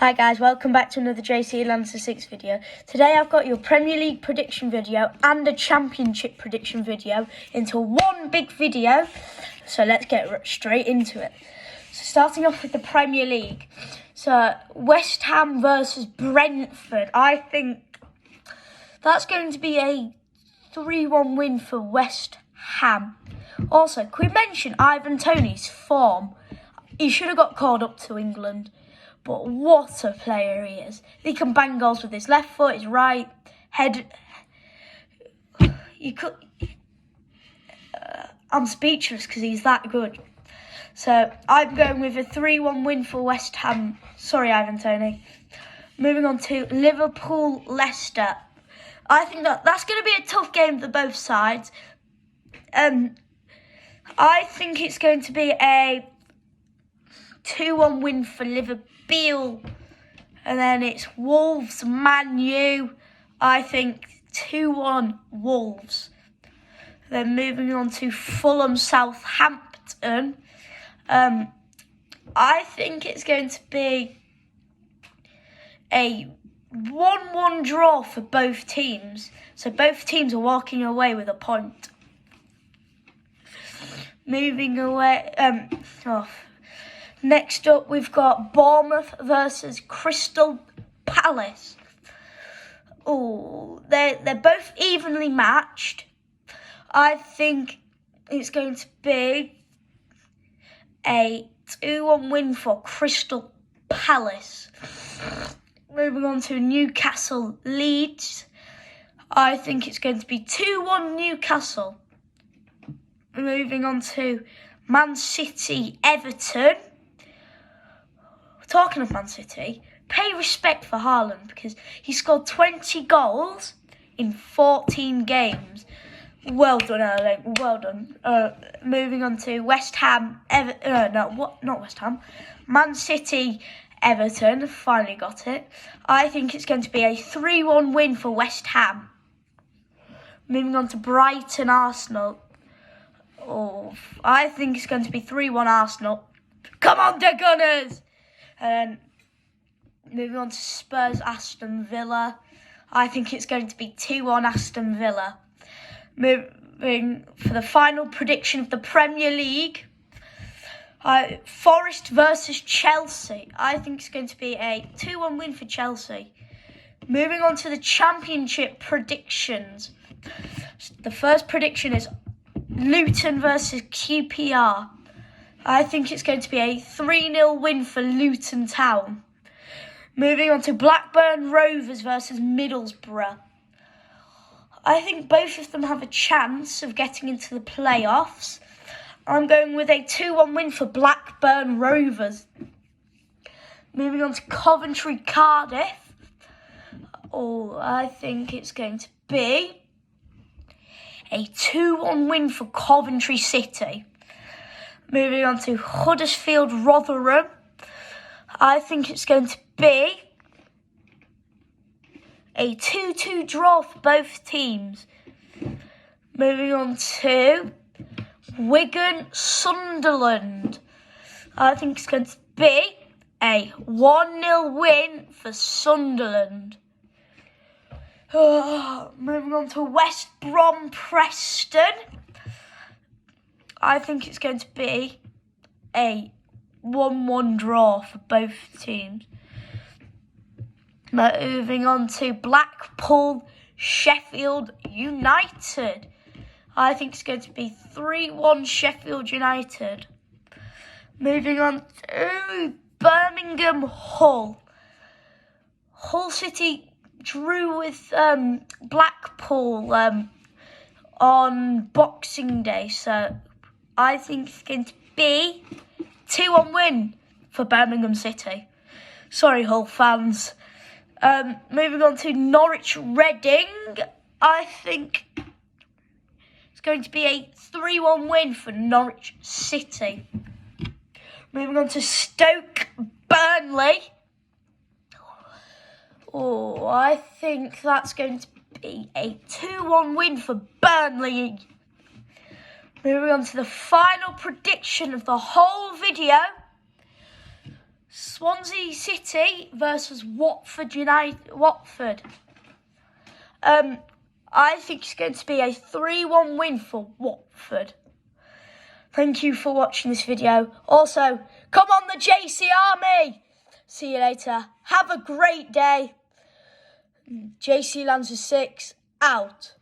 Hi guys, welcome back to another JC Lancer 6 video. Today I've got your Premier League prediction video and a Championship prediction video into one big video. So let's get straight into it. So starting off with the Premier League. So West Ham versus Brentford. I think that's going to be a 3-1 win for West Ham. Also, can we mention Ivan Toney's form? He should have got called up to England. But what a player he is. He can bang goals with his left foot, his right, head. I'm speechless because he's that good. So I'm going with a 3-1 win for West Ham. Sorry, Ivan Toney. Moving on to Liverpool-Leicester. I think that's going to be a tough game for both sides. I think it's going to be a 2-1 win for Liverpool. And then it's Wolves, Man U. I think 2-1 Wolves. Then moving on to Fulham, Southampton. I think it's going to be a 1-1 draw for both teams. So both teams are walking away with a point. Moving away. Next up, we've got Bournemouth versus Crystal Palace. Oh, they're both evenly matched. I think it's going to be a 2-1 win for Crystal Palace. Moving on to Newcastle Leeds. I think it's going to be 2-1 Newcastle. Moving on to Man City Everton. Talking of Man City, pay respect for Haaland because he scored 20 goals in 14 games. Well done, Erling. Well done. Moving on to West Ham. Not West Ham. Man City Everton. Finally got it. I think it's going to be a 3-1 win for West Ham. Moving on to Brighton Arsenal. Oh, I think it's going to be 3-1 Arsenal. Come on, the Gunners! And moving on to Spurs, Aston Villa. I think it's going to be 2-1 Aston Villa. Moving for the final prediction of the Premier League. Forest versus Chelsea. I think it's going to be a 2-1 win for Chelsea. Moving on to the Championship predictions. The first prediction is Luton versus QPR. I think it's going to be a 3-0 win for Luton Town. Moving on to Blackburn Rovers versus Middlesbrough. I think both of them have a chance of getting into the playoffs. I'm going with a 2-1 win for Blackburn Rovers. Moving on to Coventry Cardiff. Oh, I think it's going to be a 2-1 win for Coventry City. Moving on to Huddersfield Rotherham. I think it's going to be a 2-2 draw for both teams. Moving on to Wigan Sunderland. I think it's going to be a 1-0 win for Sunderland. Moving on to West Brom Preston. I think it's going to be a 1-1 draw for both teams. Moving on to Blackpool Sheffield United. I think it's going to be 3-1 Sheffield United. Moving on to Birmingham Hull. Hull City drew with Blackpool on Boxing Day, so I think it's going to be 2-1 win for Birmingham City. Sorry, Hull fans. Moving on to Norwich Reading. I think it's going to be a 3-1 win for Norwich City. Moving on to Stoke Burnley. Oh, I think that's going to be a 2-1 win for Burnley. Moving on to the final prediction of the whole video. Swansea City versus Watford United. I think it's going to be a 3-1 win for Watford. Thank you for watching this video. Also, come on the JC Army! See you later. Have a great day. JC Lanza 6 out.